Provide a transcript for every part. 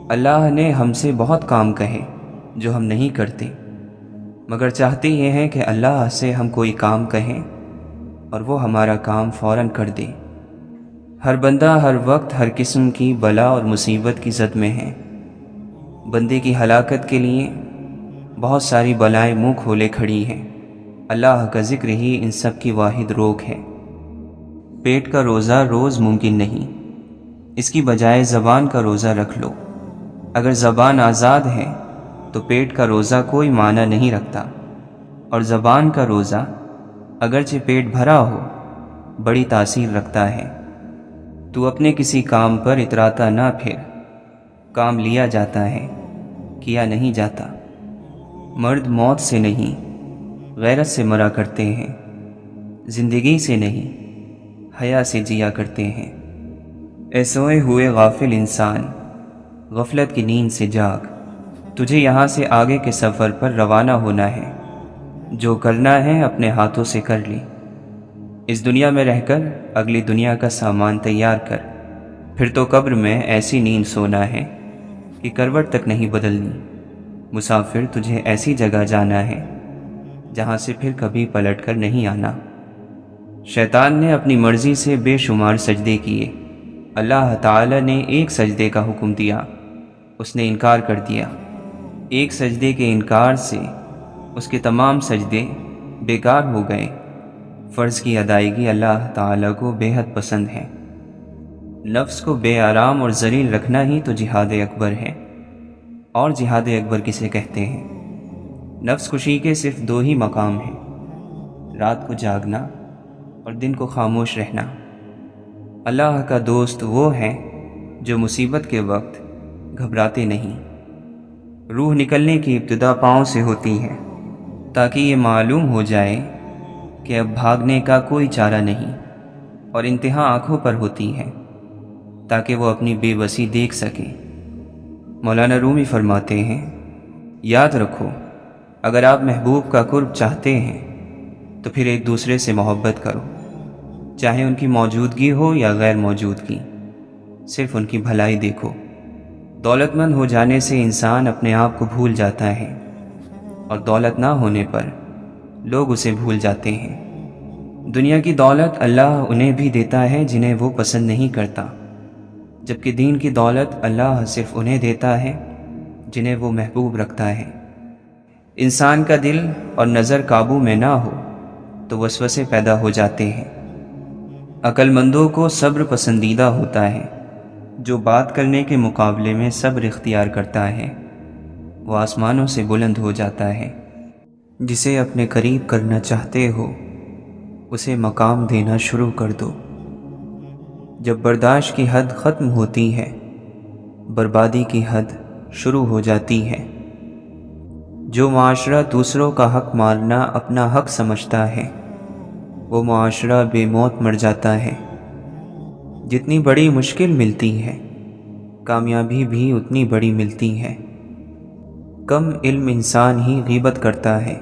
اللہ نے ہم سے بہت کام کہے جو ہم نہیں کرتے، مگر چاہتے یہ ہیں کہ اللہ سے ہم کوئی کام کہیں اور وہ ہمارا کام فوراً کر دے۔ ہر بندہ ہر وقت ہر قسم کی بلا اور مصیبت کی زد میں ہے۔ بندے کی ہلاکت کے لیے بہت ساری بلائیں منہ کھولے کھڑی ہیں۔ اللہ کا ذکر ہی ان سب کی واحد روک ہے۔ پیٹ کا روزہ روز ممکن نہیں، اس کی بجائے زبان کا روزہ رکھ لو۔ اگر زبان آزاد ہے تو پیٹ کا روزہ کوئی معنی نہیں رکھتا، اور زبان کا روزہ اگرچہ پیٹ بھرا ہو بڑی تاثیر رکھتا ہے۔ تو اپنے کسی کام پر اتراتا نہ پھر، کام لیا جاتا ہے، کیا نہیں جاتا۔ مرد موت سے نہیں غیرت سے مرا کرتے ہیں، زندگی سے نہیں حیا سے جیا کرتے ہیں۔ اے سوئے ہوئے غافل انسان، غفلت کی نیند سے جاگ، تجھے یہاں سے آگے کے سفر پر روانہ ہونا ہے۔ جو کرنا ہے اپنے ہاتھوں سے کر لی۔ اس دنیا میں رہ کر اگلی دنیا کا سامان تیار کر، پھر تو قبر میں ایسی نیند سونا ہے کہ کروٹ تک نہیں بدلنی۔ مسافر تجھے ایسی جگہ جانا ہے جہاں سے پھر کبھی پلٹ کر نہیں آنا۔ شیطان نے اپنی مرضی سے بے شمار سجدے کیے، اللہ تعالی نے ایک سجدے کا حکم دیا، اس نے انکار کر دیا۔ ایک سجدے کے انکار سے اس کے تمام سجدے بیکار ہو گئے۔ فرض کی ادائیگی اللہ تعالی کو بے حد پسند ہے۔ نفس کو بے آرام اور ذلیل رکھنا ہی تو جہاد اکبر ہے۔ اور جہاد اکبر کسے کہتے ہیں؟ نفس کشی کے صرف دو ہی مقام ہیں، رات کو جاگنا اور دن کو خاموش رہنا۔ اللہ کا دوست وہ ہے جو مصیبت کے وقت گھبراتے نہیں۔ روح نکلنے کی ابتدا پاؤں سے ہوتی ہے، تاکہ یہ معلوم ہو جائے کہ اب بھاگنے کا کوئی چارہ نہیں، اور انتہا آنکھوں پر ہوتی ہے تاکہ وہ اپنی بے بسی دیکھ سکے۔ مولانا رومی فرماتے ہیں، یاد رکھو اگر آپ محبوب کا قرب چاہتے ہیں تو پھر ایک دوسرے سے محبت کرو، چاہے ان کی موجودگی ہو یا غیر موجودگی، صرف ان کی بھلائی دیکھو۔ دولت مند ہو جانے سے انسان اپنے آپ کو بھول جاتا ہے، اور دولت نہ ہونے پر لوگ اسے بھول جاتے ہیں۔ دنیا کی دولت اللہ انہیں بھی دیتا ہے جنہیں وہ پسند نہیں کرتا، جبکہ دین کی دولت اللہ صرف انہیں دیتا ہے جنہیں وہ محبوب رکھتا ہے۔ انسان کا دل اور نظر قابو میں نہ ہو تو وسوسے پیدا ہو جاتے ہیں۔ عقل مندوں کو صبر پسندیدہ ہوتا ہے۔ جو بات کرنے کے مقابلے میں صبر اختیار کرتا ہے وہ آسمانوں سے بلند ہو جاتا ہے۔ جسے اپنے قریب کرنا چاہتے ہو اسے مقام دینا شروع کر دو۔ جب برداشت کی حد ختم ہوتی ہے بربادی کی حد شروع ہو جاتی ہے۔ جو معاشرہ دوسروں کا حق مارنا اپنا حق سمجھتا ہے وہ معاشرہ بے موت مر جاتا ہے۔ جتنی بڑی مشکل ملتی ہے کامیابی بھی اتنی بڑی ملتی ہے۔ کم علم انسان ہی غیبت کرتا ہے،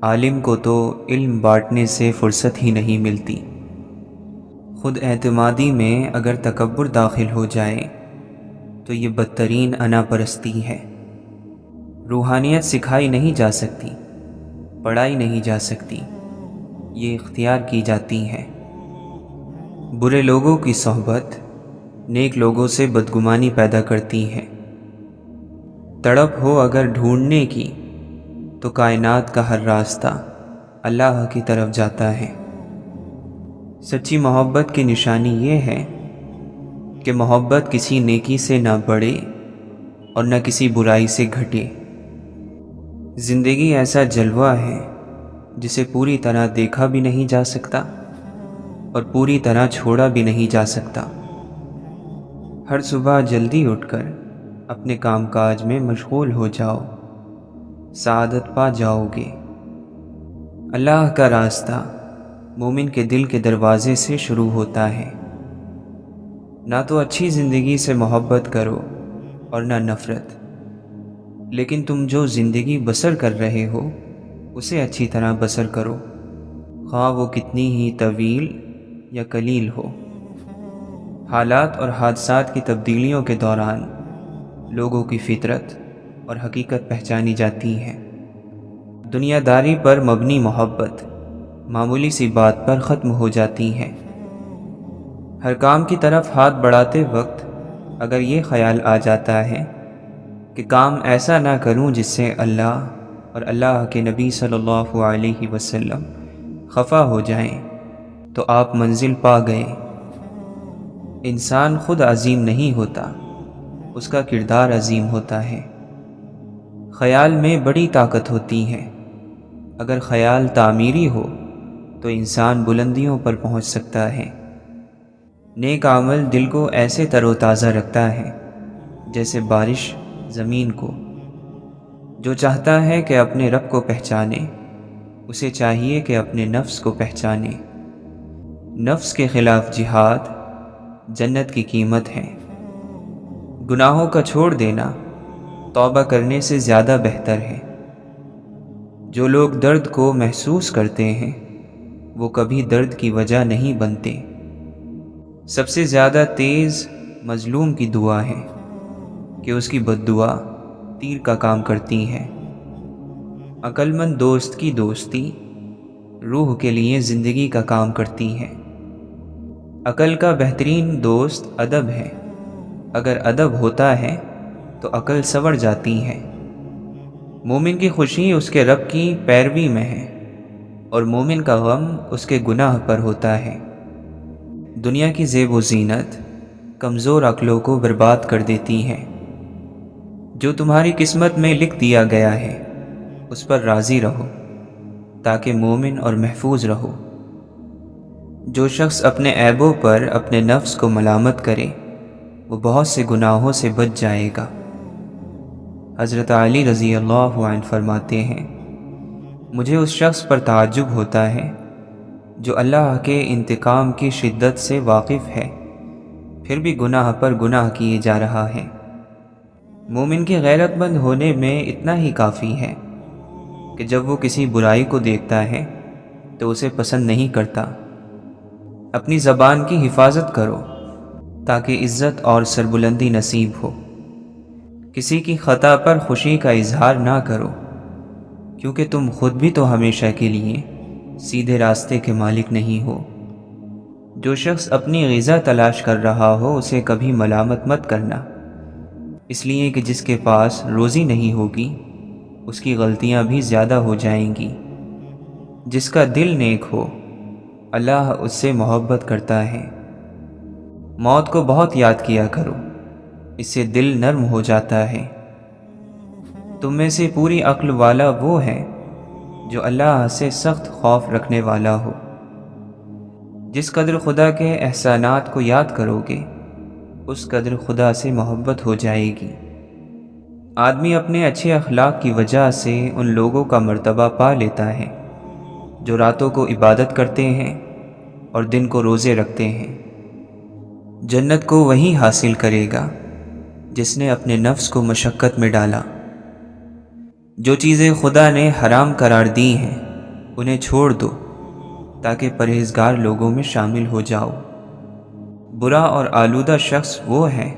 عالم کو تو علم بانٹنے سے فرصت ہی نہیں ملتی۔ خود اعتمادی میں اگر تکبر داخل ہو جائے تو یہ بدترین انا پرستی ہے۔ روحانیت سکھائی نہیں جا سکتی، پڑھائی نہیں جا سکتی، یہ اختیار کی جاتی ہے۔ برے لوگوں کی صحبت نیک لوگوں سے بدگمانی پیدا کرتی ہے۔ تڑپ ہو اگر ڈھونڈنے کی تو کائنات کا ہر راستہ اللہ کی طرف جاتا ہے۔ سچی محبت کی نشانی یہ ہے کہ محبت کسی نیکی سے نہ بڑھے اور نہ کسی برائی سے گھٹے۔ زندگی ایسا جلوہ ہے جسے پوری طرح دیکھا بھی نہیں جا سکتا اور پوری طرح چھوڑا بھی نہیں جا سکتا۔ ہر صبح جلدی اٹھ کر اپنے کام کاج میں مشغول ہو جاؤ، سعادت پا جاؤ گے۔ اللہ کا راستہ مومن کے دل کے دروازے سے شروع ہوتا ہے۔ نہ تو اچھی زندگی سے محبت کرو اور نہ نفرت، لیکن تم جو زندگی بسر کر رہے ہو اسے اچھی طرح بسر کرو، خواہ وہ کتنی ہی طویل یا قلیل ہو۔ حالات اور حادثات کی تبدیلیوں کے دوران لوگوں کی فطرت اور حقیقت پہچانی جاتی ہے۔ دنیا داری پر مبنی محبت معمولی سی بات پر ختم ہو جاتی ہے۔ ہر کام کی طرف ہاتھ بڑھاتے وقت اگر یہ خیال آ جاتا ہے کہ کام ایسا نہ کروں جس سے اللہ اور اللہ کے نبی صلی اللہ علیہ وسلم خفا ہو جائیں، تو آپ منزل پا گئے۔ انسان خود عظیم نہیں ہوتا، اس کا کردار عظیم ہوتا ہے۔ خیال میں بڑی طاقت ہوتی ہے۔ اگر خیال تعمیری ہو تو انسان بلندیوں پر پہنچ سکتا ہے۔ نیک عمل دل کو ایسے تر و تازہ رکھتا ہے جیسے بارش زمین کو۔ جو چاہتا ہے کہ اپنے رب کو پہچانے، اسے چاہیے کہ اپنے نفس کو پہچانے۔ نفس کے خلاف جہاد جنت کی قیمت ہے۔ گناہوں کا چھوڑ دینا توبہ کرنے سے زیادہ بہتر ہے۔ جو لوگ درد کو محسوس کرتے ہیں وہ کبھی درد کی وجہ نہیں بنتے۔ سب سے زیادہ تیز مظلوم کی دعا ہے کہ اس کی بد دعا تیر کا کام کرتی ہے۔ عقل مند دوست کی دوستی روح کے لیے زندگی کا کام کرتی ہے۔ عقل کا بہترین دوست ادب ہے۔ اگر ادب ہوتا ہے تو عقل سنور جاتی ہے۔ مومن کی خوشی اس کے رب کی پیروی میں ہے اور مومن کا غم اس کے گناہ پر ہوتا ہے۔ دنیا کی زیب و زینت کمزور عقلوں کو برباد کر دیتی ہے۔ جو تمہاری قسمت میں لکھ دیا گیا ہے اس پر راضی رہو تاکہ مومن اور محفوظ رہو۔ جو شخص اپنے عیبوں پر اپنے نفس کو ملامت کرے وہ بہت سے گناہوں سے بچ جائے گا۔ حضرت علی رضی اللہ عنہ فرماتے ہیں، مجھے اس شخص پر تعجب ہوتا ہے جو اللہ کے انتقام کی شدت سے واقف ہے پھر بھی گناہ پر گناہ کیے جا رہا ہے۔ مومن کے غیرت مند ہونے میں اتنا ہی کافی ہے کہ جب وہ کسی برائی کو دیکھتا ہے تو اسے پسند نہیں کرتا۔ اپنی زبان کی حفاظت کرو تاکہ عزت اور سربلندی نصیب ہو۔ کسی کی خطا پر خوشی کا اظہار نہ کرو کیونکہ تم خود بھی تو ہمیشہ کے لیے سیدھے راستے کے مالک نہیں ہو۔ جو شخص اپنی غذا تلاش کر رہا ہو اسے کبھی ملامت مت کرنا، اس لیے کہ جس کے پاس روزی نہیں ہوگی اس کی غلطیاں بھی زیادہ ہو جائیں گی۔ جس کا دل نیک ہو اللہ اس سے محبت کرتا ہے۔ موت کو بہت یاد کیا کرو، اس سے دل نرم ہو جاتا ہے۔ تم میں سے پوری عقل والا وہ ہے جو اللہ سے سخت خوف رکھنے والا ہو۔ جس قدر خدا کے احسانات کو یاد کرو گے اس قدر خدا سے محبت ہو جائے گی۔ آدمی اپنے اچھے اخلاق کی وجہ سے ان لوگوں کا مرتبہ پا لیتا ہے جو راتوں کو عبادت کرتے ہیں اور دن کو روزے رکھتے ہیں۔ جنت کو وہی حاصل کرے گا جس نے اپنے نفس کو مشقت میں ڈالا۔ جو چیزیں خدا نے حرام قرار دی ہیں انہیں چھوڑ دو تاکہ پرہیزگار لوگوں میں شامل ہو جاؤ۔ برا اور آلودہ شخص وہ ہے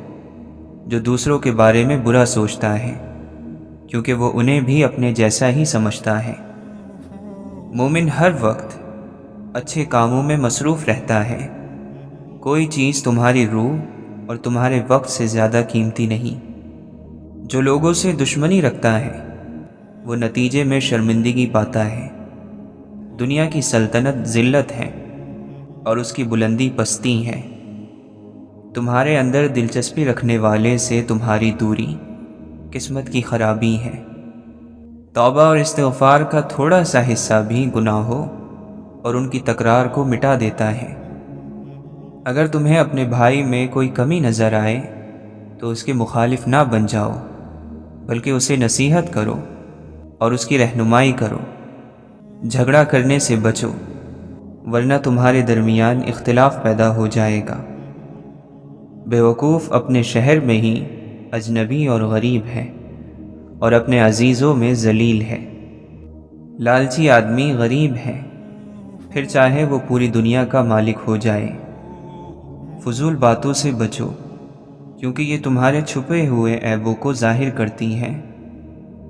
جو دوسروں کے بارے میں برا سوچتا ہے کیونکہ وہ انہیں بھی اپنے جیسا ہی سمجھتا ہے۔ مومن ہر وقت اچھے کاموں میں مصروف رہتا ہے۔ کوئی چیز تمہاری روح اور تمہارے وقت سے زیادہ قیمتی نہیں۔ جو لوگوں سے دشمنی رکھتا ہے وہ نتیجے میں شرمندگی پاتا ہے۔ دنیا کی سلطنت ذلت ہے اور اس کی بلندی پستی ہے۔ تمہارے اندر دلچسپی رکھنے والے سے تمہاری دوری قسمت کی خرابی ہے۔ توبہ اور استغفار کا تھوڑا سا حصہ بھی گناہوں اور ان کی تکرار کو مٹا دیتا ہے۔ اگر تمہیں اپنے بھائی میں کوئی کمی نظر آئے تو اس کے مخالف نہ بن جاؤ بلکہ اسے نصیحت کرو اور اس کی رہنمائی کرو۔ جھگڑا کرنے سے بچو ورنہ تمہارے درمیان اختلاف پیدا ہو جائے گا۔ بیوقوف اپنے شہر میں ہی اجنبی اور غریب ہے اور اپنے عزیزوں میں ذلیل ہے۔ لالچی آدمی غریب ہے پھر چاہے وہ پوری دنیا کا مالک ہو جائے۔ فضول باتوں سے بچو کیونکہ یہ تمہارے چھپے ہوئے عیبوں کو ظاہر کرتی ہیں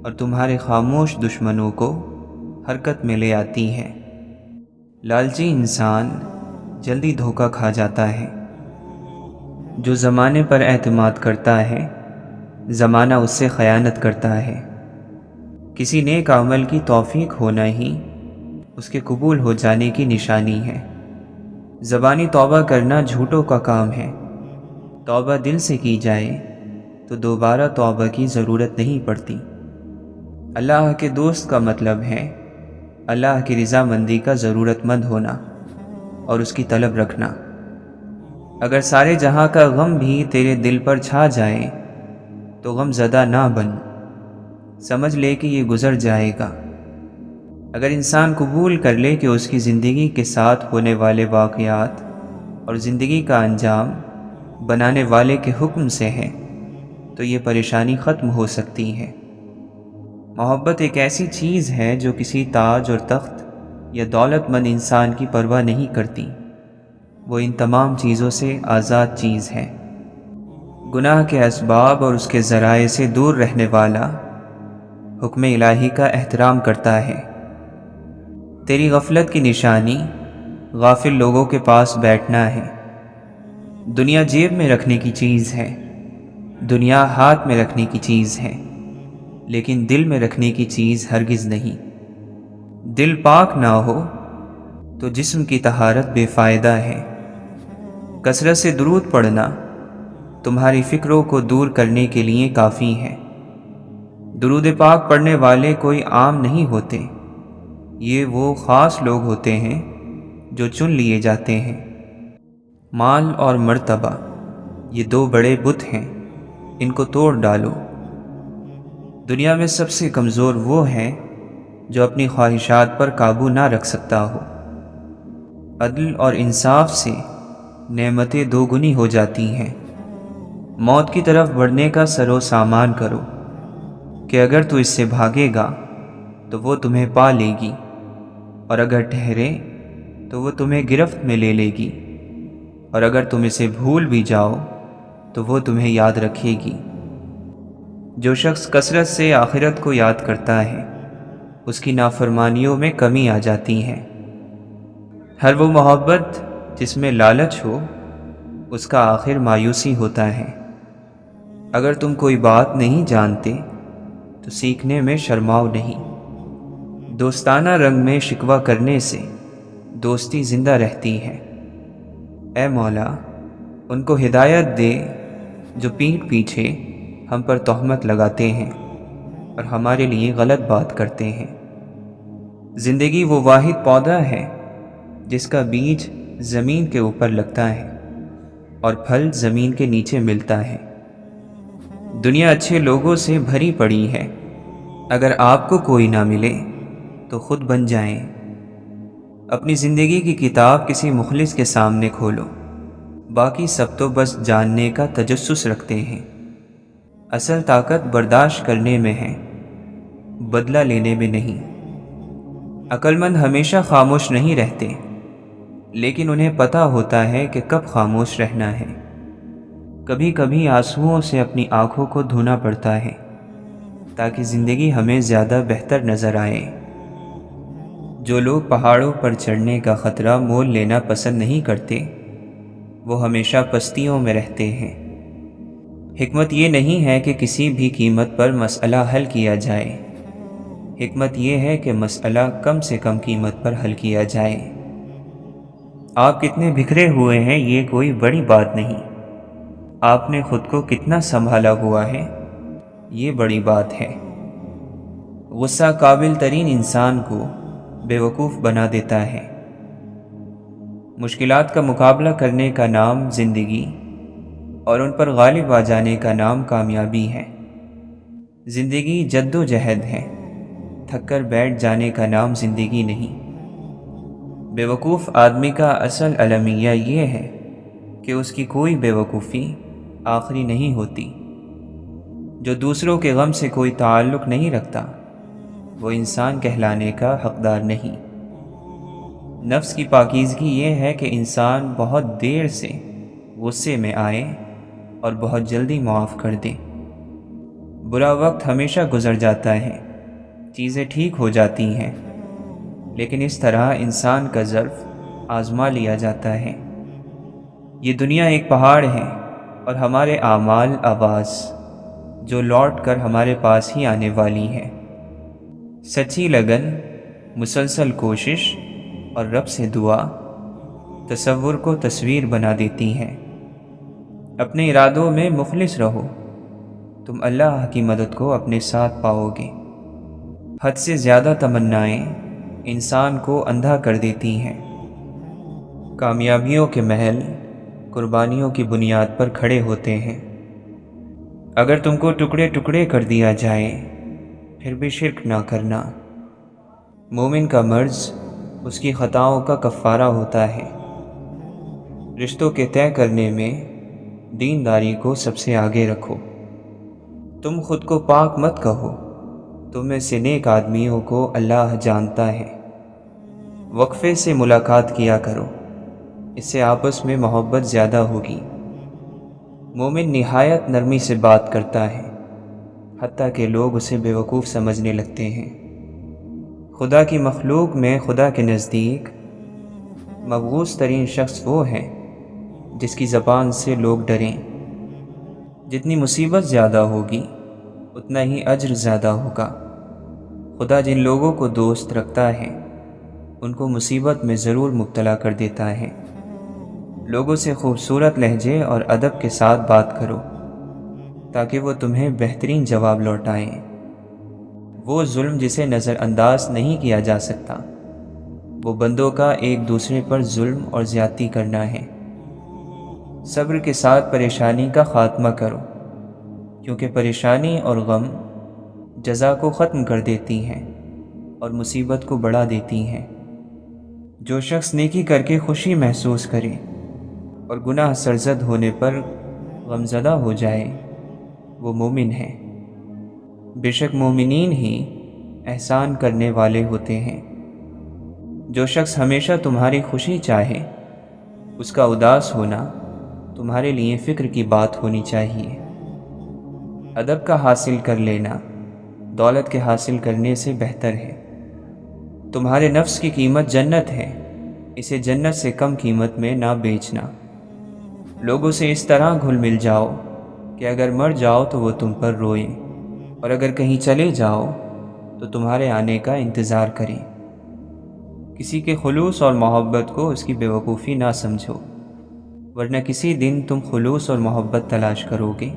اور تمہارے خاموش دشمنوں کو حرکت میں لے آتی ہیں۔ لالچی انسان جلدی دھوکہ کھا جاتا ہے۔ جو زمانے پر اعتماد کرتا ہے، زمانہ اس سے خیانت کرتا ہے۔ کسی نیک عمل کی توفیق ہونا ہی اس کے قبول ہو جانے کی نشانی ہے۔ زبانی توبہ کرنا جھوٹوں کا کام ہے۔ توبہ دل سے کی جائے تو دوبارہ توبہ کی ضرورت نہیں پڑتی۔ اللہ کے دوست کا مطلب ہے اللہ کی رضامندی کا ضرورت مند ہونا اور اس کی طلب رکھنا۔ اگر سارے جہاں کا غم بھی تیرے دل پر چھا جائے تو غم زدہ نہ بن، سمجھ لے کہ یہ گزر جائے گا۔ اگر انسان قبول کر لے کہ اس کی زندگی کے ساتھ ہونے والے واقعات اور زندگی کا انجام بنانے والے کے حکم سے ہے تو یہ پریشانی ختم ہو سکتی ہے۔ محبت ایک ایسی چیز ہے جو کسی تاج اور تخت یا دولت مند انسان کی پرواہ نہیں کرتی، وہ ان تمام چیزوں سے آزاد چیز ہے۔ گناہ کے اسباب اور اس کے ذرائع سے دور رہنے والا حکم الہی کا احترام کرتا ہے۔ تیری غفلت کی نشانی غافل لوگوں کے پاس بیٹھنا ہے۔ دنیا جیب میں رکھنے کی چیز ہے، دنیا ہاتھ میں رکھنے کی چیز ہے، لیکن دل میں رکھنے کی چیز ہرگز نہیں۔ دل پاک نہ ہو تو جسم کی طہارت بے فائدہ ہے۔ کثرت سے درود پڑھنا تمہاری فکروں کو دور کرنے کے لیے کافی ہے۔ درود پاک پڑھنے والے کوئی عام نہیں ہوتے، یہ وہ خاص لوگ ہوتے ہیں جو چن لیے جاتے ہیں۔ مال اور مرتبہ یہ دو بڑے بت ہیں، ان کو توڑ ڈالو۔ دنیا میں سب سے کمزور وہ ہے جو اپنی خواہشات پر قابو نہ رکھ سکتا ہو۔ عدل اور انصاف سے نعمتیں دو گنی ہو جاتی ہیں۔ موت کی طرف بڑھنے کا سر و سامان کرو کہ اگر تو اس سے بھاگے گا تو وہ تمہیں پا لے گی، اور اگر ٹھہرے تو وہ تمہیں گرفت میں لے لے گی، اور اگر تم اسے بھول بھی جاؤ تو وہ تمہیں یاد رکھے گی۔ جو شخص کثرت سے آخرت کو یاد کرتا ہے اس کی نافرمانیوں میں کمی آ جاتی ہے۔ ہر وہ محبت جس میں لالچ ہو اس کا آخر مایوسی ہوتا ہے۔ اگر تم کوئی بات نہیں جانتے تو سیکھنے میں شرماؤ نہیں۔ دوستانہ رنگ میں شکوہ کرنے سے دوستی زندہ رہتی ہے۔ اے مولا، ان کو ہدایت دے جو پیٹھ پیچھے ہم پر تہمت لگاتے ہیں اور ہمارے لیے غلط بات کرتے ہیں۔ زندگی وہ واحد پودا ہے جس کا بیج زمین کے اوپر لگتا ہے اور پھل زمین کے نیچے ملتا ہے۔ دنیا اچھے لوگوں سے بھری پڑی ہے، اگر آپ کو کوئی نہ ملے تو خود بن جائیں۔ اپنی زندگی کی کتاب کسی مخلص کے سامنے کھولو، باقی سب تو بس جاننے کا تجسس رکھتے ہیں۔ اصل طاقت برداشت کرنے میں ہے، بدلہ لینے میں نہیں۔ عقل مند ہمیشہ خاموش نہیں رہتے، لیکن انہیں پتہ ہوتا ہے کہ کب خاموش رہنا ہے۔ کبھی کبھی آنسوؤں سے اپنی آنکھوں کو دھونا پڑتا ہے تاکہ زندگی ہمیں زیادہ بہتر نظر آئے۔ جو لوگ پہاڑوں پر چڑھنے کا خطرہ مول لینا پسند نہیں کرتے وہ ہمیشہ پستیوں میں رہتے ہیں۔ حکمت یہ نہیں ہے کہ کسی بھی قیمت پر مسئلہ حل کیا جائے، حکمت یہ ہے کہ مسئلہ کم سے کم قیمت پر حل کیا جائے۔ آپ کتنے بکھرے ہوئے ہیں یہ کوئی بڑی بات نہیں، آپ نے خود کو کتنا سنبھالا ہوا ہے یہ بڑی بات ہے۔ غصہ قابل ترین انسان کو بے وقوف بنا دیتا ہے۔ مشکلات کا مقابلہ کرنے کا نام زندگی اور ان پر غالب آ جانے کا نام کامیابی ہے۔ زندگی جد و جہد ہے، تھک کر بیٹھ جانے کا نام زندگی نہیں۔ بے وقوف آدمی کا اصل المیہ یہ ہے کہ اس کی کوئی بے وقوفی آخری نہیں ہوتی۔ جو دوسروں کے غم سے کوئی تعلق نہیں رکھتا وہ انسان کہلانے کا حقدار نہیں۔ نفس کی پاکیزگی یہ ہے کہ انسان بہت دیر سے غصے میں آئے اور بہت جلدی معاف کر دے۔ برا وقت ہمیشہ گزر جاتا ہے، چیزیں ٹھیک ہو جاتی ہیں، لیکن اس طرح انسان کا ظرف آزما لیا جاتا ہے۔ یہ دنیا ایک پہاڑ ہے اور ہمارے اعمال آواز جو لوٹ کر ہمارے پاس ہی آنے والی ہے۔ سچی لگن، مسلسل کوشش اور رب سے دعا تصور کو تصویر بنا دیتی ہیں۔ اپنے ارادوں میں مخلص رہو، تم اللہ کی مدد کو اپنے ساتھ پاؤ گے۔ حد سے زیادہ تمنائیں انسان کو اندھا کر دیتی ہیں۔ کامیابیوں کے محل قربانیوں کی بنیاد پر کھڑے ہوتے ہیں۔ اگر تم کو ٹکڑے ٹکڑے کر دیا جائے پھر بھی شرک نہ کرنا۔ مومن کا مرض اس کی خطاؤں کا کفارہ ہوتا ہے۔ رشتوں کے طے کرنے میں دینداری کو سب سے آگے رکھو۔ تم خود کو پاک مت کہو، تم میں سے نیک آدمیوں کو اللہ جانتا ہے۔ وقفے سے ملاقات کیا کرو، اس سے آپس میں محبت زیادہ ہوگی۔ مومن نہایت نرمی سے بات کرتا ہے، حتیٰ کہ لوگ اسے بیوقوف سمجھنے لگتے ہیں۔ خدا کی مخلوق میں خدا کے نزدیک مبغوض ترین شخص وہ ہے جس کی زبان سے لوگ ڈریں۔ جتنی مصیبت زیادہ ہوگی اتنا ہی اجر زیادہ ہوگا۔ خدا جن لوگوں کو دوست رکھتا ہے ان کو مصیبت میں ضرور مبتلا کر دیتا ہے۔ لوگوں سے خوبصورت لہجے اور ادب کے ساتھ بات کرو تاکہ وہ تمہیں بہترین جواب لوٹائیں۔ وہ ظلم جسے نظر انداز نہیں کیا جا سکتا، وہ بندوں کا ایک دوسرے پر ظلم اور زیادتی کرنا ہے۔ صبر کے ساتھ پریشانی کا خاتمہ کرو، کیونکہ پریشانی اور غم جزا کو ختم کر دیتی ہیں اور مصیبت کو بڑھا دیتی ہیں۔ جو شخص نیکی کر کے خوشی محسوس کرے اور گناہ سرزد ہونے پر غمزدہ ہو جائے وہ مومن ہے۔ بے شک مومنین ہی احسان کرنے والے ہوتے ہیں۔ جو شخص ہمیشہ تمہاری خوشی چاہے اس کا اداس ہونا تمہارے لیے فکر کی بات ہونی چاہیے۔ ادب کا حاصل کر لینا دولت کے حاصل کرنے سے بہتر ہے۔ تمہارے نفس کی قیمت جنت ہے، اسے جنت سے کم قیمت میں نہ بیچنا۔ لوگوں سے اس طرح گھل مل جاؤ کہ اگر مر جاؤ تو وہ تم پر روئیں، اور اگر کہیں چلے جاؤ تو تمہارے آنے کا انتظار کریں۔ کسی کے خلوص اور محبت کو اس کی بیوقوفی نہ سمجھو، ورنہ کسی دن تم خلوص اور محبت تلاش کرو گے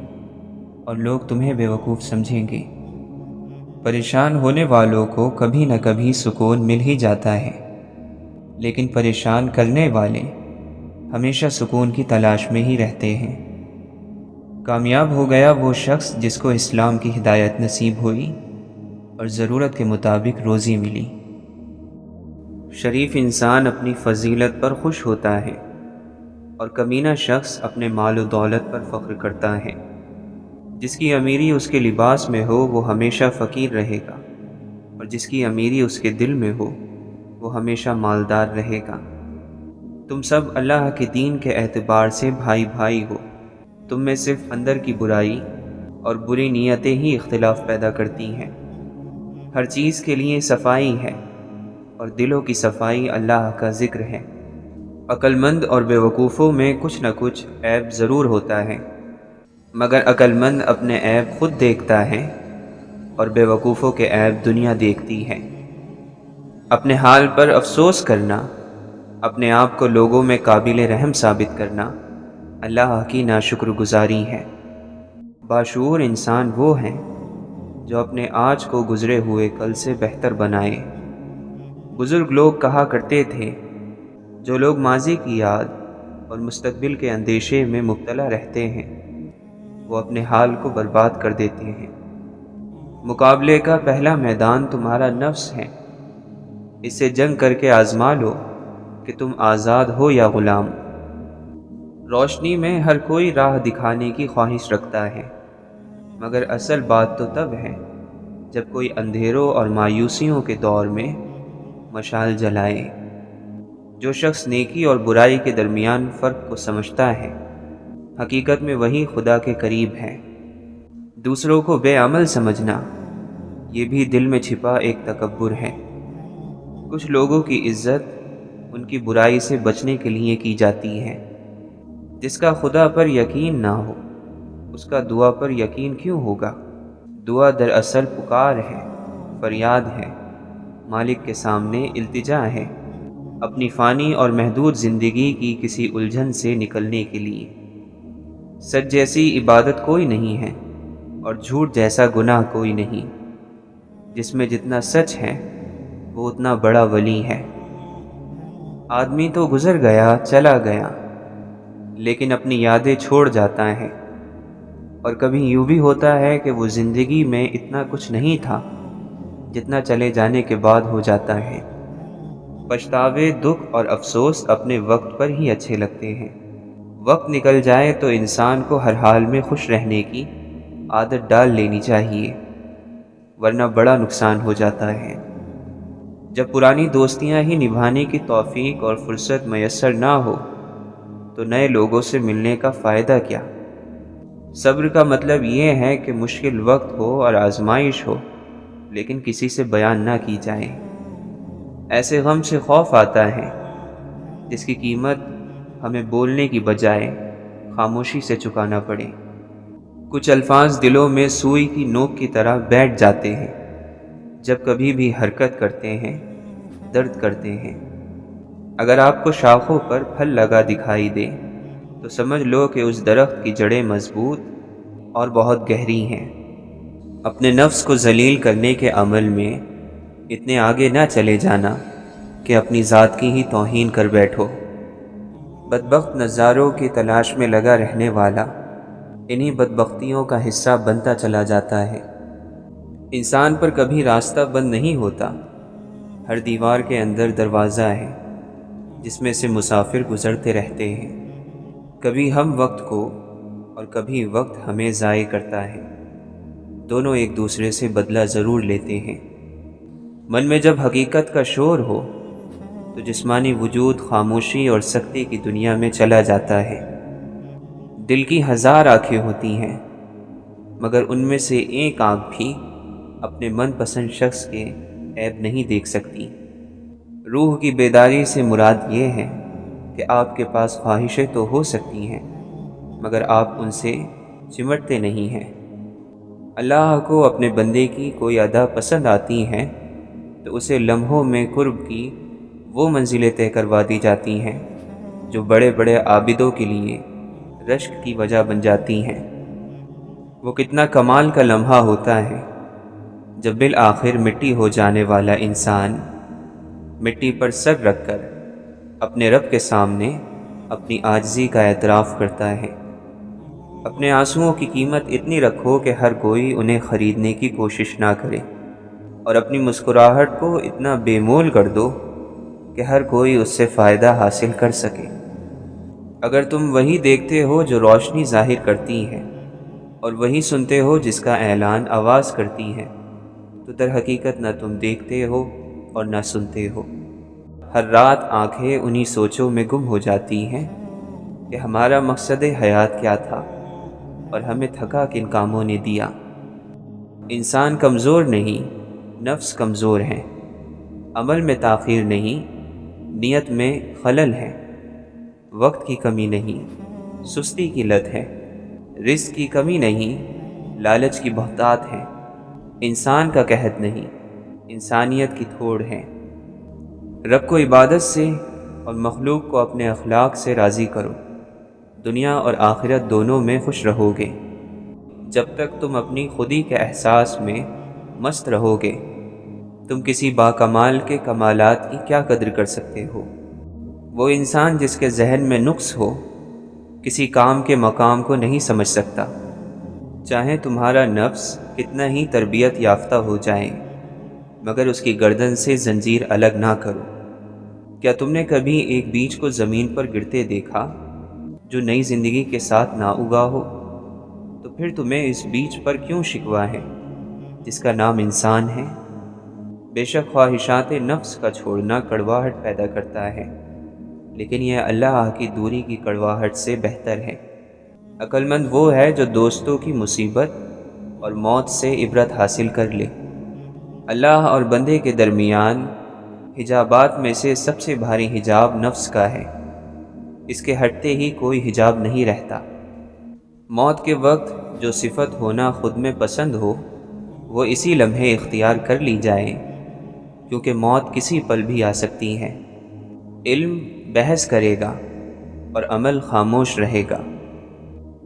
اور لوگ تمہیں بیوقوف سمجھیں گے۔ پریشان ہونے والوں کو کبھی نہ کبھی سکون مل ہی جاتا ہے، لیکن پریشان کرنے والے ہمیشہ سکون کی تلاش میں ہی رہتے ہیں۔ کامیاب ہو گیا وہ شخص جس کو اسلام کی ہدایت نصیب ہوئی اور ضرورت کے مطابق روزی ملی۔ شریف انسان اپنی فضیلت پر خوش ہوتا ہے اور کمینہ شخص اپنے مال و دولت پر فخر کرتا ہے۔ جس کی امیری اس کے لباس میں ہو وہ ہمیشہ فقیر رہے گا، اور جس کی امیری اس کے دل میں ہو وہ ہمیشہ مالدار رہے گا۔ تم سب اللہ کے دین کے اعتبار سے بھائی بھائی ہو۔ تم میں صرف اندر کی برائی اور بری نیتیں ہی اختلاف پیدا کرتی ہیں۔ ہر چیز کے لیے صفائی ہے اور دلوں کی صفائی اللہ کا ذکر ہے۔ عقل مند اور بیوقوفوں میں کچھ نہ کچھ عیب ضرور ہوتا ہے، مگر عقل مند اپنے عیب خود دیکھتا ہے اور بیوقوفوں کے عیب دنیا دیکھتی ہے۔ اپنے حال پر افسوس کرنا، اپنے آپ کو لوگوں میں قابل رحم ثابت کرنا اللہ کی ناشکر گزاری ہے۔ باشعور انسان وہ ہیں جو اپنے آج کو گزرے ہوئے کل سے بہتر بنائے۔ بزرگ لوگ کہا کرتے تھے، جو لوگ ماضی کی یاد اور مستقبل کے اندیشے میں مبتلا رہتے ہیں وہ اپنے حال کو برباد کر دیتے ہیں۔ مقابلے کا پہلا میدان تمہارا نفس ہے، اس سے جنگ کر کے آزما لو کہ تم آزاد ہو یا غلام۔ روشنی میں ہر کوئی راہ دکھانے کی خواہش رکھتا ہے، مگر اصل بات تو تب ہے جب کوئی اندھیروں اور مایوسیوں کے دور میں مشال جلائے۔ جو شخص نیکی اور برائی کے درمیان فرق کو سمجھتا ہے حقیقت میں وہی خدا کے قریب ہے۔ دوسروں کو بے عمل سمجھنا، یہ بھی دل میں چھپا ایک تکبر ہے۔ کچھ لوگوں کی عزت ان کی برائی سے بچنے کے لیے کی جاتی ہے۔ جس کا خدا پر یقین نہ ہو، اس کا دعا پر یقین کیوں ہوگا؟ دعا دراصل پکار ہے، فریاد ہے، مالک کے سامنے التجا ہے، اپنی فانی اور محدود زندگی کی کسی الجھن سے نکلنے کے لیے۔ سچ جیسی عبادت کوئی نہیں ہے، اور جھوٹ جیسا گناہ کوئی نہیں۔ جس میں جتنا سچ ہے وہ اتنا بڑا ولی ہے۔ آدمی تو گزر گیا، چلا گیا، لیکن اپنی یادیں چھوڑ جاتا ہے۔ اور کبھی یوں بھی ہوتا ہے کہ وہ زندگی میں اتنا کچھ نہیں تھا جتنا چلے جانے کے بعد ہو جاتا ہے۔ پچھتاوے، دکھ اور افسوس اپنے وقت پر ہی اچھے لگتے ہیں۔ وقت نکل جائے تو انسان کو ہر حال میں خوش رہنے کی عادت ڈال لینی چاہیے، ورنہ بڑا نقصان ہو جاتا ہے۔ جب پرانی دوستیاں ہی نبھانے کی توفیق اور فرصت میسر نہ ہو تو نئے لوگوں سے ملنے کا فائدہ کیا؟ صبر کا مطلب یہ ہے کہ مشکل وقت ہو اور آزمائش ہو، لیکن کسی سے بیان نہ کی جائے۔ ایسے غم سے خوف آتا ہے جس کی قیمت ہمیں بولنے کی بجائے خاموشی سے چکانا پڑے۔ کچھ الفاظ دلوں میں سوئی کی نوک کی طرح بیٹھ جاتے ہیں۔ جب کبھی بھی حرکت کرتے ہیں، درد کرتے ہیں۔ اگر آپ کو شاخوں پر پھل لگا دکھائی دے تو سمجھ لو کہ اس درخت کی جڑیں مضبوط اور بہت گہری ہیں۔ اپنے نفس کو ذلیل کرنے کے عمل میں اتنے آگے نہ چلے جانا کہ اپنی ذات کی ہی توہین کر بیٹھو۔ بدبخت نظاروں کی تلاش میں لگا رہنے والا انہی بدبختیوں کا حصہ بنتا چلا جاتا ہے۔ انسان پر کبھی راستہ بند نہیں ہوتا، ہر دیوار کے اندر دروازہ ہے جس میں سے مسافر گزرتے رہتے ہیں۔ کبھی ہم وقت کو اور کبھی وقت ہمیں ضائع کرتا ہے۔ دونوں ایک دوسرے سے بدلہ ضرور لیتے ہیں۔ من میں جب حقیقت کا شور ہو تو جسمانی وجود خاموشی اور سکتے کی دنیا میں چلا جاتا ہے۔ دل کی ہزار آنکھیں ہوتی ہیں، مگر ان میں سے ایک آنکھ بھی اپنے من پسند شخص کے عیب نہیں دیکھ سکتی۔ روح کی بیداری سے مراد یہ ہے کہ آپ کے پاس خواہشیں تو ہو سکتی ہیں، مگر آپ ان سے چمٹتے نہیں ہیں۔ اللہ کو اپنے بندے کی کوئی ادا پسند آتی ہے تو اسے لمحوں میں قرب کی وہ منزلیں طے کروا دی جاتی ہیں جو بڑے بڑے عابدوں کے لیے رشک کی وجہ بن جاتی ہیں۔ وہ کتنا کمال کا لمحہ ہوتا ہے جب بالآخر مٹی ہو جانے والا انسان مٹی پر سر رکھ کر اپنے رب کے سامنے اپنی عاجزی کا اعتراف کرتا ہے۔ اپنے آنسوؤں کی قیمت اتنی رکھو کہ ہر کوئی انہیں خریدنے کی کوشش نہ کرے، اور اپنی مسکراہٹ کو اتنا بے مول کر دو کہ ہر کوئی اس سے فائدہ حاصل کر سکے۔ اگر تم وہی دیکھتے ہو جو روشنی ظاہر کرتی ہے اور وہی سنتے ہو جس کا اعلان آواز کرتی ہے، تو در حقیقت نہ تم دیکھتے ہو اور نہ سنتے ہو۔ ہر رات آنکھیں انہی سوچوں میں گم ہو جاتی ہیں کہ ہمارا مقصد حیات کیا تھا اور ہمیں تھکا کن کاموں نے دیا۔ انسان کمزور نہیں، نفس کمزور ہے۔ عمل میں تاخیر نہیں، نیت میں خلل ہے۔ وقت کی کمی نہیں، سستی کی لت ہے۔ رزق کی کمی نہیں، لالچ کی بہتات ہے۔ انسان کا قحط نہیں، انسانیت کی تھوڑ ہے۔ رب کو عبادت سے اور مخلوق کو اپنے اخلاق سے راضی کرو، دنیا اور آخرت دونوں میں خوش رہو گے۔ جب تک تم اپنی خودی کے احساس میں مست رہو گے، تم کسی باکمال کے کمالات کی کیا قدر کر سکتے ہو؟ وہ انسان جس کے ذہن میں نقص ہو کسی کام کے مقام کو نہیں سمجھ سکتا، چاہے تمہارا نفس کتنا ہی تربیت یافتہ ہو جائے، مگر اس کی گردن سے زنجیر الگ نہ کرو۔ کیا تم نے کبھی ایک بیج کو زمین پر گرتے دیکھا جو نئی زندگی کے ساتھ نہ اگا ہو؟ تو پھر تمہیں اس بیج پر کیوں شکوہ ہے جس کا نام انسان ہے؟ بے شک خواہشات نفس کا چھوڑنا کڑواہٹ پیدا کرتا ہے، لیکن یہ اللہ کی دوری کی کڑواہٹ سے بہتر ہے۔ عقل مند وہ ہے جو دوستوں کی مصیبت اور موت سے عبرت حاصل کر لے۔ اللہ اور بندے کے درمیان حجابات میں سے سب سے بھاری حجاب نفس کا ہے۔ اس کے ہٹتے ہی کوئی حجاب نہیں رہتا۔ موت کے وقت جو صفت ہونا خود میں پسند ہو وہ اسی لمحے اختیار کر لی جائے، کیونکہ موت کسی پل بھی آ سکتی ہے۔ علم بحث کرے گا اور عمل خاموش رہے گا۔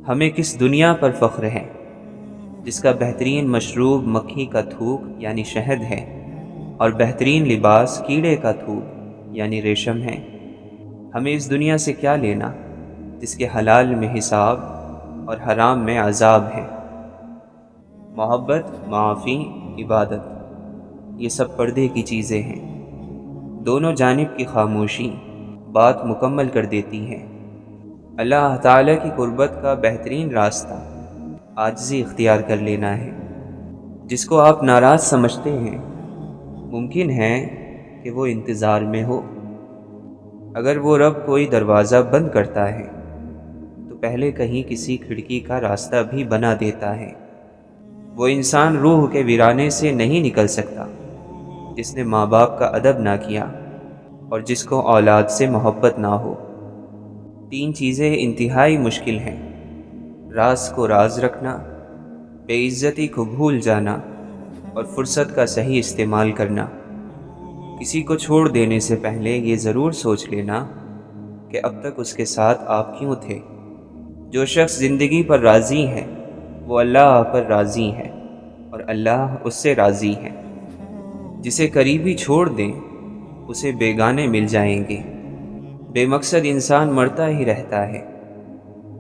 ہمیں کس دنیا پر فخر ہے جس کا بہترین مشروب مکھی کا تھوک یعنی شہد ہے اور بہترین لباس کیڑے کا تھوک یعنی ریشم ہے۔ ہمیں اس دنیا سے کیا لینا جس کے حلال میں حساب اور حرام میں عذاب ہے۔ محبت، معافی، عبادت، یہ سب پردے کی چیزیں ہیں۔ دونوں جانب کی خاموشی بات مکمل کر دیتی ہے۔ اللہ تعالیٰ کی قربت کا بہترین راستہ عاجزی اختیار کر لینا ہے۔ جس کو آپ ناراض سمجھتے ہیں ممکن ہے کہ وہ انتظار میں ہو۔ اگر وہ رب کوئی دروازہ بند کرتا ہے تو پہلے کہیں کسی کھڑکی کا راستہ بھی بنا دیتا ہے۔ وہ انسان روح کے ویرانے سے نہیں نکل سکتا جس نے ماں باپ کا ادب نہ کیا اور جس کو اولاد سے محبت نہ ہو۔ 3 چیزیں انتہائی مشکل ہیں: راز کو راز رکھنا، بے عزتی کو بھول جانا اور فرصت کا صحیح استعمال کرنا۔ کسی کو چھوڑ دینے سے پہلے یہ ضرور سوچ لینا کہ اب تک اس کے ساتھ آپ کیوں تھے۔ جو شخص زندگی پر راضی ہے وہ اللہ پر راضی ہے اور اللہ اس سے راضی ہے۔ جسے قریبی چھوڑ دیں اسے بیگانے مل جائیں گے۔ بے مقصد انسان مرتا ہی رہتا ہے،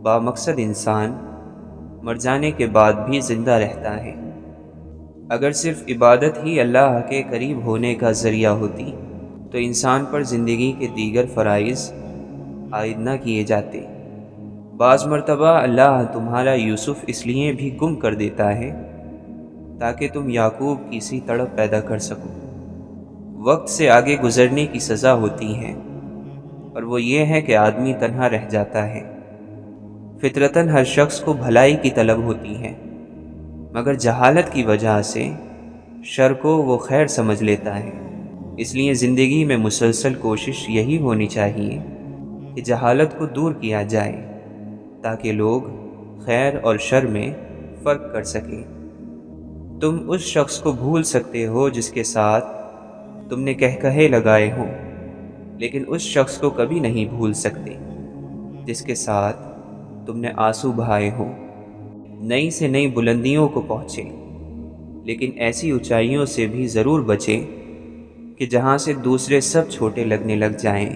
با مقصد انسان مر جانے کے بعد بھی زندہ رہتا ہے۔ اگر صرف عبادت ہی اللہ کے قریب ہونے کا ذریعہ ہوتی تو انسان پر زندگی کے دیگر فرائض عائد نہ کیے جاتے۔ بعض مرتبہ اللہ تمہارا یوسف اس لیے بھی گم کر دیتا ہے تاکہ تم یعقوب کی سی تڑپ پیدا کر سکو۔ وقت سے آگے گزرنے کی سزا ہوتی ہے اور وہ یہ ہے کہ آدمی تنہا رہ جاتا ہے۔ فطرتاً ہر شخص کو بھلائی کی طلب ہوتی ہے، مگر جہالت کی وجہ سے شر کو وہ خیر سمجھ لیتا ہے۔ اس لیے زندگی میں مسلسل کوشش یہی ہونی چاہیے کہ جہالت کو دور کیا جائے تاکہ لوگ خیر اور شر میں فرق کر سکیں۔ تم اس شخص کو بھول سکتے ہو جس کے ساتھ تم نے کہے لگائے ہوں، لیکن اس شخص کو کبھی نہیں بھول سکتے جس کے ساتھ تم نے آنسو بہائے ہوں۔ نئی سے نئی بلندیوں کو پہنچے، لیکن ایسی اونچائیوں سے بھی ضرور بچیں کہ جہاں سے دوسرے سب چھوٹے لگنے لگ جائیں۔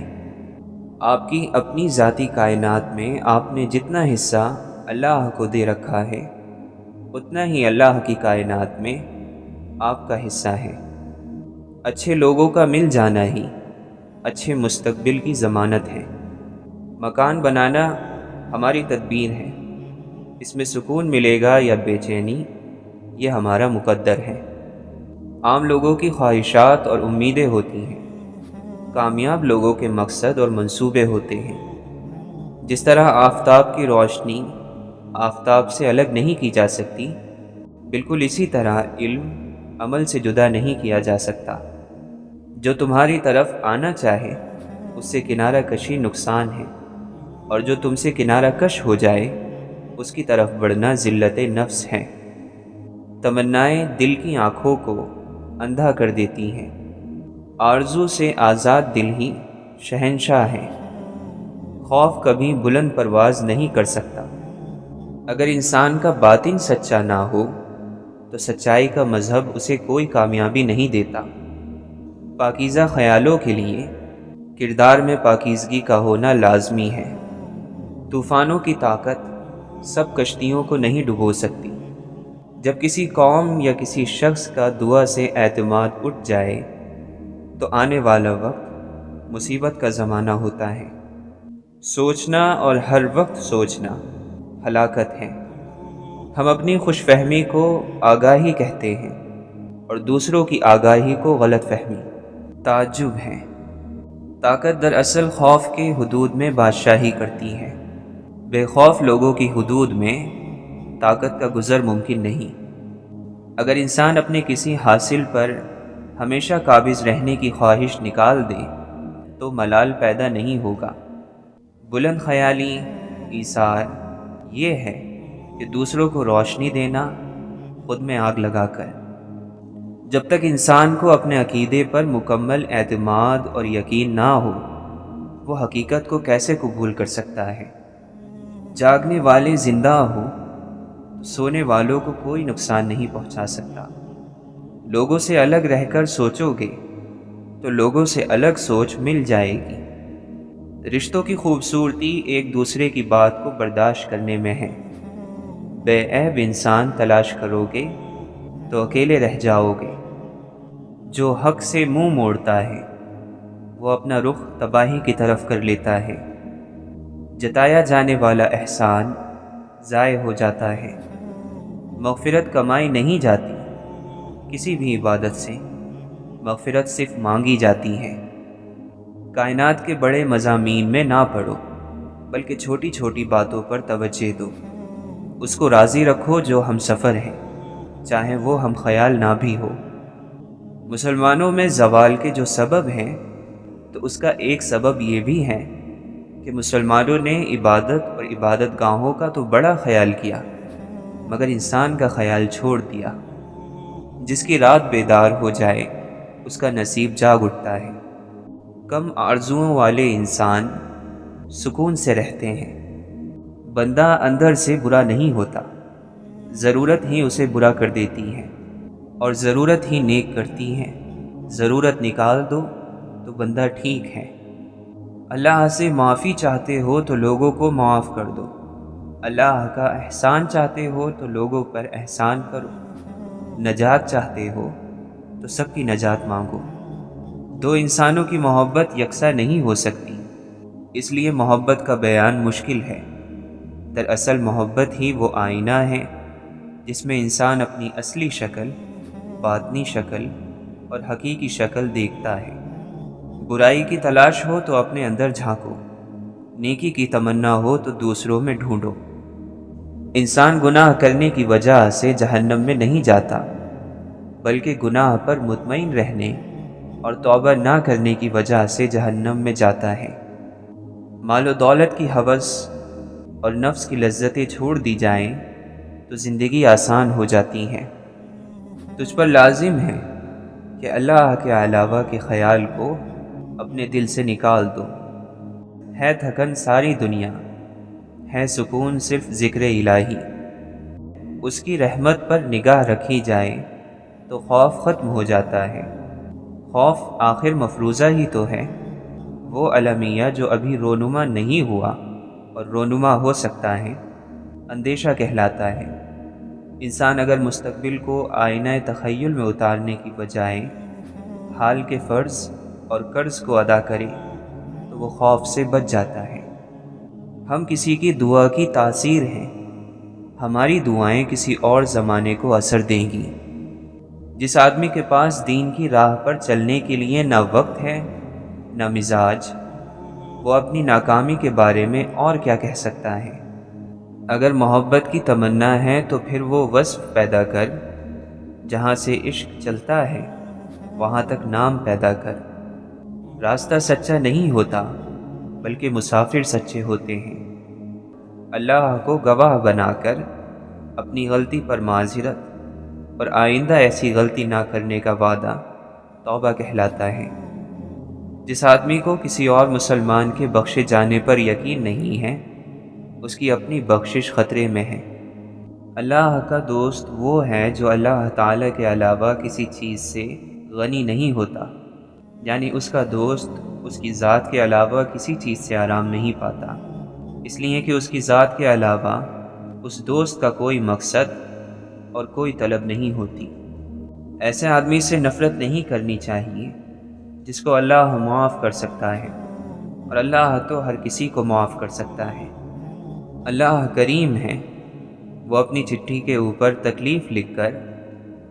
آپ کی اپنی ذاتی کائنات میں آپ نے جتنا حصہ اللہ کو دے رکھا ہے اتنا ہی اللہ کی کائنات میں آپ کا حصہ ہے۔ اچھے لوگوں کا مل جانا ہی اچھے مستقبل کی ضمانت ہے۔ مکان بنانا ہماری تدبیر ہے، اس میں سکون ملے گا یا بے چینی یہ ہمارا مقدر ہے۔ عام لوگوں کی خواہشات اور امیدیں ہوتی ہیں، کامیاب لوگوں کے مقصد اور منصوبے ہوتے ہیں۔ جس طرح آفتاب کی روشنی آفتاب سے الگ نہیں کی جا سکتی، بالکل اسی طرح علم عمل سے جدا نہیں کیا جا سکتا۔ جو تمہاری طرف آنا چاہے اس سے کنارہ کشی نقصان ہے، اور جو تم سے کنارہ کش ہو جائے اس کی طرف بڑھنا ذلت نفس ہے۔ تمنائیں دل کی آنکھوں کو اندھا کر دیتی ہیں، آرزو سے آزاد دل ہی شہنشاہ ہے۔ خوف کبھی بلند پرواز نہیں کر سکتا۔ اگر انسان کا باطن سچا نہ ہو تو سچائی کا مذہب اسے کوئی کامیابی نہیں دیتا۔ پاکیزہ خیالوں کے لیے کردار میں پاکیزگی کا ہونا لازمی ہے۔ طوفانوں کی طاقت سب کشتیوں کو نہیں ڈبو سکتی۔ جب کسی قوم یا کسی شخص کا دعا سے اعتماد اٹھ جائے تو آنے والا وقت مصیبت کا زمانہ ہوتا ہے۔ سوچنا اور ہر وقت سوچنا ہلاکت ہے۔ ہم اپنی خوش فہمی کو آگاہی کہتے ہیں اور دوسروں کی آگاہی کو غلط فہمی۔ تعجب ہے، طاقت دراصل خوف کے حدود میں بادشاہی کرتی ہے۔ بے خوف لوگوں کی حدود میں طاقت کا گزر ممکن نہیں۔ اگر انسان اپنے کسی حاصل پر ہمیشہ قابض رہنے کی خواہش نکال دے تو ملال پیدا نہیں ہوگا۔ بلند خیالی، ایثار یہ ہے کہ دوسروں کو روشنی دینا خود میں آگ لگا کر۔ جب تک انسان کو اپنے عقیدے پر مکمل اعتماد اور یقین نہ ہو، وہ حقیقت کو کیسے قبول کر سکتا ہے؟ جاگنے والے زندہ ہو تو سونے والوں کو کوئی نقصان نہیں پہنچا سکتا۔ لوگوں سے الگ رہ کر سوچو گے تو لوگوں سے الگ سوچ مل جائے گی۔ رشتوں کی خوبصورتی ایک دوسرے کی بات کو برداشت کرنے میں ہے۔ بے عیب انسان تلاش کرو گے تو اکیلے رہ جاؤ گے۔ جو حق سے منہ موڑتا ہے وہ اپنا رخ تباہی کی طرف کر لیتا ہے۔ جتایا جانے والا احسان ضائع ہو جاتا ہے۔ مغفرت کمائی نہیں جاتی کسی بھی عبادت سے، مغفرت صرف مانگی جاتی ہے۔ کائنات کے بڑے مضامین میں نہ پڑو، بلکہ چھوٹی چھوٹی باتوں پر توجہ دو۔ اس کو راضی رکھو جو ہم سفر ہے، چاہے وہ ہم خیال نہ بھی ہو۔ مسلمانوں میں زوال کے جو سبب ہیں تو اس کا ایک سبب یہ بھی ہے کہ مسلمانوں نے عبادت اور عبادت گاہوں کا تو بڑا خیال کیا، مگر انسان کا خیال چھوڑ دیا۔ جس کی رات بیدار ہو جائے اس کا نصیب جاگ اٹھتا ہے۔ کم آرزوؤں والے انسان سکون سے رہتے ہیں۔ بندہ اندر سے برا نہیں ہوتا، ضرورت ہی اسے برا کر دیتی ہے اور ضرورت ہی نیک کرتی ہے۔ ضرورت نکال دو تو بندہ ٹھیک ہے۔ اللہ سے معافی چاہتے ہو تو لوگوں کو معاف کر دو۔ اللہ کا احسان چاہتے ہو تو لوگوں پر احسان کرو۔ نجات چاہتے ہو تو سب کی نجات مانگو۔ دو انسانوں کی محبت یکساں نہیں ہو سکتی، اس لیے محبت کا بیان مشکل ہے۔ دراصل محبت ہی وہ آئینہ ہے جس میں انسان اپنی اصلی شکل، باطنی شکل اور حقیقی شکل دیکھتا ہے۔ برائی کی تلاش ہو تو اپنے اندر جھانکو، نیکی کی تمنا ہو تو دوسروں میں ڈھونڈو۔ انسان گناہ کرنے کی وجہ سے جہنم میں نہیں جاتا، بلکہ گناہ پر مطمئن رہنے اور توبہ نہ کرنے کی وجہ سے جہنم میں جاتا ہے۔ مال و دولت کی ہوس اور نفس کی لذتیں چھوڑ دی جائیں تو زندگی آسان ہو جاتی ہے۔ تجھ پر لازم ہے کہ اللہ کے علاوہ کے خیال کو اپنے دل سے نکال دو۔ ہے تھکن ساری دنیا، ہے سکون صرف ذکر الہی۔ اس کی رحمت پر نگاہ رکھی جائے تو خوف ختم ہو جاتا ہے۔ خوف آخر مفروضہ ہی تو ہے، وہ المیہ جو ابھی رونما نہیں ہوا اور رونما ہو سکتا ہے، اندیشہ کہلاتا ہے۔ انسان اگر مستقبل کو آئینہ تخیل میں اتارنے کی بجائے حال کے فرض اور قرض کو ادا کرے تو وہ خوف سے بچ جاتا ہے۔ ہم کسی کی دعا کی تاثیر ہیں، ہماری دعائیں کسی اور زمانے کو اثر دیں گی۔ جس آدمی کے پاس دین کی راہ پر چلنے کے لیے نہ وقت ہے نہ مزاج، وہ اپنی ناکامی کے بارے میں اور کیا کہہ سکتا ہے؟ اگر محبت کی تمنا ہے تو پھر وہ وصف پیدا کر، جہاں سے عشق چلتا ہے وہاں تک نام پیدا کر۔ راستہ سچا نہیں ہوتا بلکہ مسافر سچے ہوتے ہیں۔ اللہ کو گواہ بنا کر اپنی غلطی پر معذرت اور آئندہ ایسی غلطی نہ کرنے کا وعدہ توبہ کہلاتا ہے۔ جس آدمی کو کسی اور مسلمان کے بخشے جانے پر یقین نہیں ہے، اس کی اپنی بخشش خطرے میں ہے۔ اللہ کا دوست وہ ہے جو اللہ تعالیٰ کے علاوہ کسی چیز سے غنی نہیں ہوتا، یعنی اس کا دوست اس کی ذات کے علاوہ کسی چیز سے آرام نہیں پاتا، اس لیے کہ اس کی ذات کے علاوہ اس دوست کا کوئی مقصد اور کوئی طلب نہیں ہوتی۔ ایسے آدمی سے نفرت نہیں کرنی چاہیے جس کو اللہ معاف کر سکتا ہے، اور اللہ تو ہر کسی کو معاف کر سکتا ہے۔ اللہ کریم ہے، وہ اپنی چٹھی کے اوپر تکلیف لکھ کر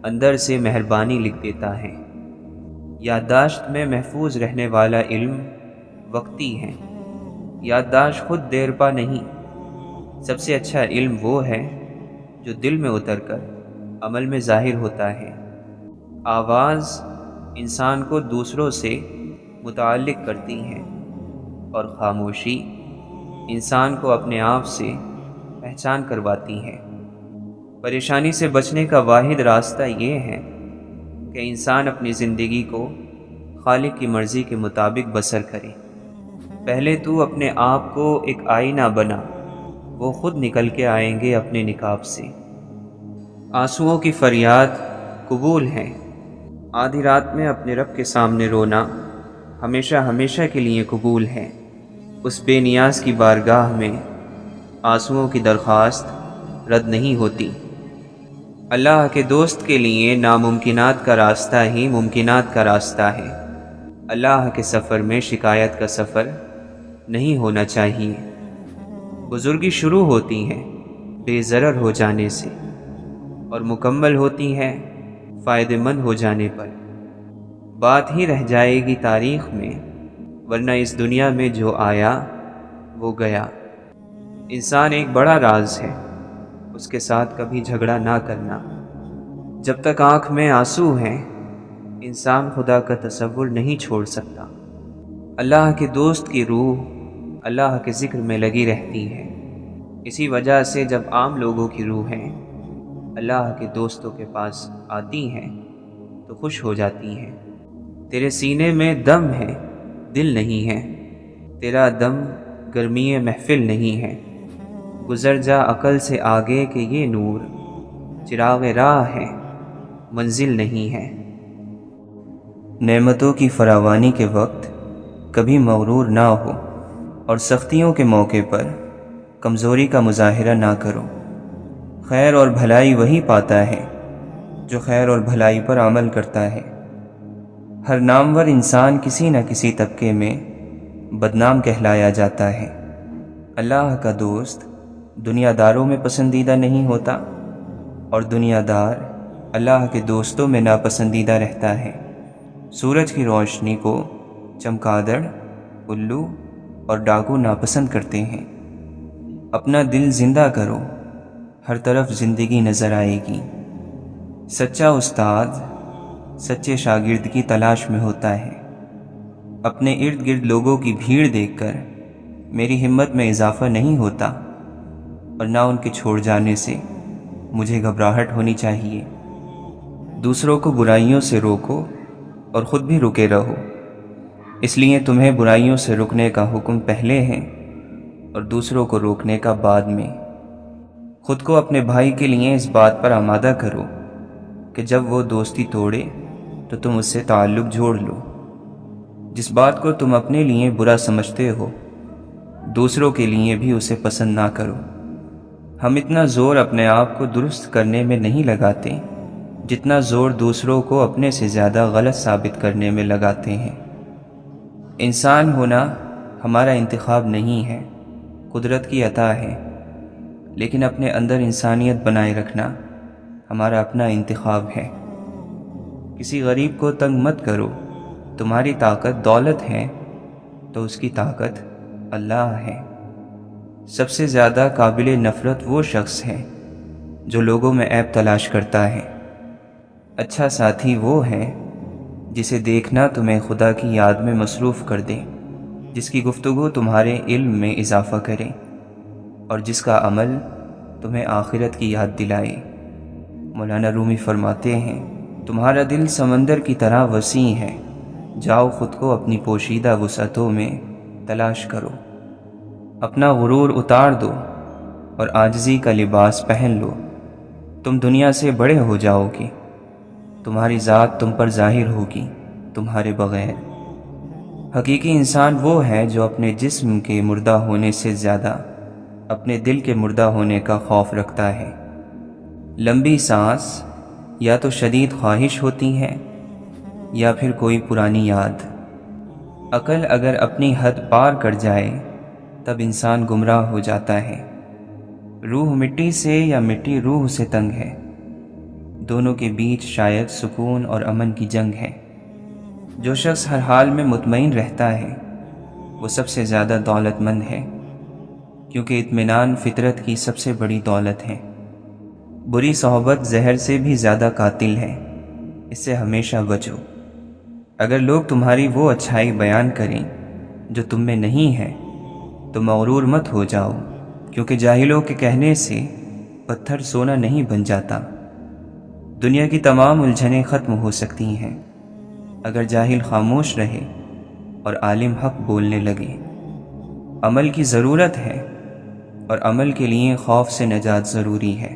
اندر سے مہربانی لکھ دیتا ہے۔ یادداشت میں محفوظ رہنے والا علم وقتی ہے، یادداشت خود دیر پا نہیں، سب سے اچھا علم وہ ہے جو دل میں اتر کر عمل میں ظاہر ہوتا ہے۔ آواز انسان کو دوسروں سے متعلق کرتی ہے اور خاموشی انسان کو اپنے آپ سے پہچان کرواتی ہے۔ پریشانی سے بچنے کا واحد راستہ یہ ہے کہ انسان اپنی زندگی کو خالق کی مرضی کے مطابق بسر کرے۔ پہلے تو اپنے آپ کو ایک آئینہ بنا، وہ خود نکل کے آئیں گے اپنے نقاب سے۔ آنسوؤں کی فریاد قبول ہے۔ آدھی رات میں اپنے رب کے سامنے رونا ہمیشہ ہمیشہ کے لیے قبول ہے۔ اس بے نیاز کی بارگاہ میں آنسوؤں کی درخواست رد نہیں ہوتی۔ اللہ کے دوست کے لیے ناممکنات کا راستہ ہی ممکنات کا راستہ ہے۔ اللہ کے سفر میں شکایت کا سفر نہیں ہونا چاہیے۔ بزرگی شروع ہوتی ہے بے ضرر ہو جانے سے اور مکمل ہوتی ہے فائدہ مند ہو جانے پر۔ بات ہی رہ جائے گی تاریخ میں، ورنہ اس دنیا میں جو آیا وہ گیا۔ انسان ایک بڑا راز ہے، اس کے ساتھ کبھی جھگڑا نہ کرنا۔ جب تک آنکھ میں آنسو ہیں انسان خدا کا تصور نہیں چھوڑ سکتا۔ اللہ کے دوست کی روح اللہ کے ذکر میں لگی رہتی ہے۔ اسی وجہ سے جب عام لوگوں کی روحیں اللہ کے دوستوں کے پاس آتی ہیں تو خوش ہو جاتی ہیں۔ تیرے سینے میں دم ہے، دل نہیں ہے، تیرا دم گرمی محفل نہیں ہے۔ گزر جا عقل سے آگے کہ یہ نور چراغ راہ ہے، منزل نہیں ہے۔ نعمتوں کی فراوانی کے وقت کبھی مغرور نہ ہو اور سختیوں کے موقع پر کمزوری کا مظاہرہ نہ کرو۔ خیر اور بھلائی وہی پاتا ہے جو خیر اور بھلائی پر عمل کرتا ہے۔ ہر نامور انسان کسی نہ کسی طبقے میں بدنام کہلایا جاتا ہے۔ اللہ کا دوست دنیا داروں میں پسندیدہ نہیں ہوتا اور دنیا دار اللہ کے دوستوں میں ناپسندیدہ رہتا ہے۔ سورج کی روشنی کو چمگادڑ، الو اور ڈاکو ناپسند کرتے ہیں۔ اپنا دل زندہ کرو، ہر طرف زندگی نظر آئے گی۔ سچا استاد سچے شاگرد کی تلاش میں ہوتا ہے۔ اپنے ارد گرد لوگوں کی بھیڑ دیکھ کر میری ہمت میں اضافہ نہیں ہوتا اور نہ ان کے چھوڑ جانے سے مجھے گھبراہٹ ہونی چاہیے۔ دوسروں کو برائیوں سے روکو اور خود بھی رکے رہو، اس لیے تمہیں برائیوں سے رکنے کا حکم پہلے ہے اور دوسروں کو روکنے کا بعد میں۔ خود کو اپنے بھائی کے لیے اس بات پر آمادہ کرو کہ جب وہ دوستی توڑے تو تم اس سے تعلق جوڑ لو۔ جس بات کو تم اپنے لیے برا سمجھتے ہو دوسروں کے لیے بھی اسے پسند نہ کرو۔ ہم اتنا زور اپنے آپ کو درست کرنے میں نہیں لگاتے جتنا زور دوسروں کو اپنے سے زیادہ غلط ثابت کرنے میں لگاتے ہیں۔ انسان ہونا ہمارا انتخاب نہیں ہے، قدرت کی عطا ہے، لیکن اپنے اندر انسانیت بنائے رکھنا ہمارا اپنا انتخاب ہے۔ کسی غریب کو تنگ مت کرو، تمہاری طاقت دولت ہے تو اس کی طاقت اللہ ہے۔ سب سے زیادہ قابل نفرت وہ شخص ہے جو لوگوں میں عیب تلاش کرتا ہے۔ اچھا ساتھی وہ ہے جسے دیکھنا تمہیں خدا کی یاد میں مصروف کر دے، جس کی گفتگو تمہارے علم میں اضافہ کرے اور جس کا عمل تمہیں آخرت کی یاد دلائے۔ مولانا رومی فرماتے ہیں، تمہارا دل سمندر کی طرح وسیع ہے، جاؤ خود کو اپنی پوشیدہ وسعتوں میں تلاش کرو۔ اپنا غرور اتار دو اور عاجزی کا لباس پہن لو۔ تم دنیا سے بڑے ہو جاؤ گے، تمہاری ذات تم پر ظاہر ہوگی تمہارے بغیر۔ حقیقی انسان وہ ہے جو اپنے جسم کے مردہ ہونے سے زیادہ اپنے دل کے مردہ ہونے کا خوف رکھتا ہے۔ لمبی سانس یا تو شدید خواہش ہوتی ہے یا پھر کوئی پرانی یاد۔ عقل اگر اپنی حد پار کر جائے تب انسان گمراہ ہو جاتا ہے۔ روح مٹی سے یا مٹی روح سے تنگ ہے، دونوں کے بیچ شاید سکون اور امن کی جنگ ہے۔ جو شخص ہر حال میں مطمئن رہتا ہے وہ سب سے زیادہ دولت مند ہے، کیونکہ اطمینان فطرت کی سب سے بڑی دولت ہے۔ بری صحبت زہر سے بھی زیادہ قاتل ہے، اس سے ہمیشہ بچو۔ اگر لوگ تمہاری وہ اچھائی بیان کریں جو تم میں نہیں ہے تو مغرور مت ہو جاؤ، کیونکہ جاہلوں کے کہنے سے پتھر سونا نہیں بن جاتا۔ دنیا کی تمام الجھنیں ختم ہو سکتی ہیں اگر جاہل خاموش رہے اور عالم حق بولنے لگے۔ عمل کی ضرورت ہے اور عمل کے لیے خوف سے نجات ضروری ہے۔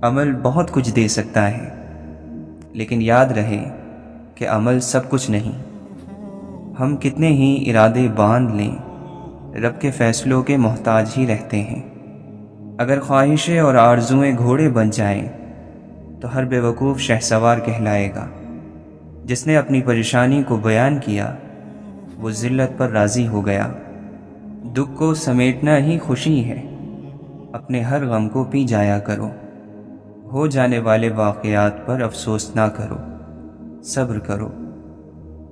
عمل بہت کچھ دے سکتا ہے، لیکن یاد رہے کہ عمل سب کچھ نہیں۔ ہم کتنے ہی ارادے باندھ لیں، رب کے فیصلوں کے محتاج ہی رہتے ہیں۔ اگر خواہشیں اور آرزوئیں گھوڑے بن جائیں تو ہر بیوقوف شہسوار کہلائے گا۔ جس نے اپنی پریشانی کو بیان کیا وہ ذلت پر راضی ہو گیا۔ دکھ کو سمیٹنا ہی خوشی ہے، اپنے ہر غم کو پی جایا کرو۔ ہو جانے والے واقعات پر افسوس نہ کرو، صبر کرو۔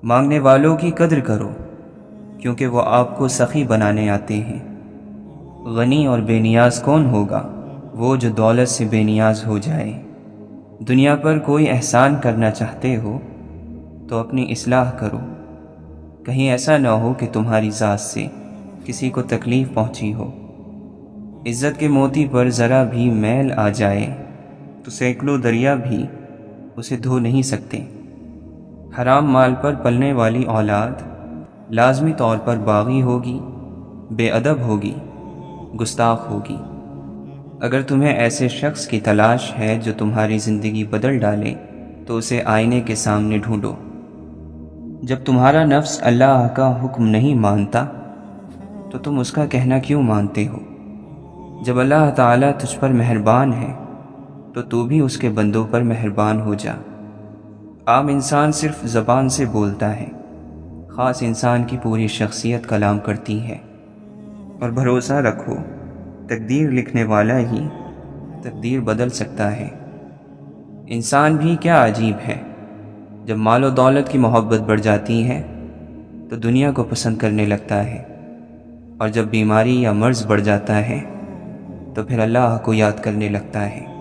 مانگنے والوں کی قدر کرو، کیونکہ وہ آپ کو سخی بنانے آتے ہیں۔ غنی اور بے نیاز کون ہوگا؟ وہ جو دولت سے بے نیاز ہو جائے۔ دنیا پر کوئی احسان کرنا چاہتے ہو تو اپنی اصلاح کرو، کہیں ایسا نہ ہو کہ تمہاری ذات سے کسی کو تکلیف پہنچی ہو۔ عزت کے موتی پر ذرا بھی میل آ جائے تو سینکڑوں دریا بھی اسے دھو نہیں سکتے۔ حرام مال پر پلنے والی اولاد لازمی طور پر باغی ہوگی، بے ادب ہوگی، گستاخ ہوگی۔ اگر تمہیں ایسے شخص کی تلاش ہے جو تمہاری زندگی بدل ڈالے تو اسے آئینے کے سامنے ڈھونڈو۔ جب تمہارا نفس اللہ کا حکم نہیں مانتا تو تم اس کا کہنا کیوں مانتے ہو؟ جب اللہ تعالیٰ تجھ پر مہربان ہے تو تو بھی اس کے بندوں پر مہربان ہو جا۔ عام انسان صرف زبان سے بولتا ہے، خاص انسان کی پوری شخصیت کلام کرتی ہے۔ اور بھروسہ رکھو، تقدیر لکھنے والا ہی تقدیر بدل سکتا ہے۔ انسان بھی کیا عجیب ہے، جب مال و دولت کی محبت بڑھ جاتی ہے تو دنیا کو پسند کرنے لگتا ہے، اور جب بیماری یا مرض بڑھ جاتا ہے تو پھر اللہ کو یاد کرنے لگتا ہے۔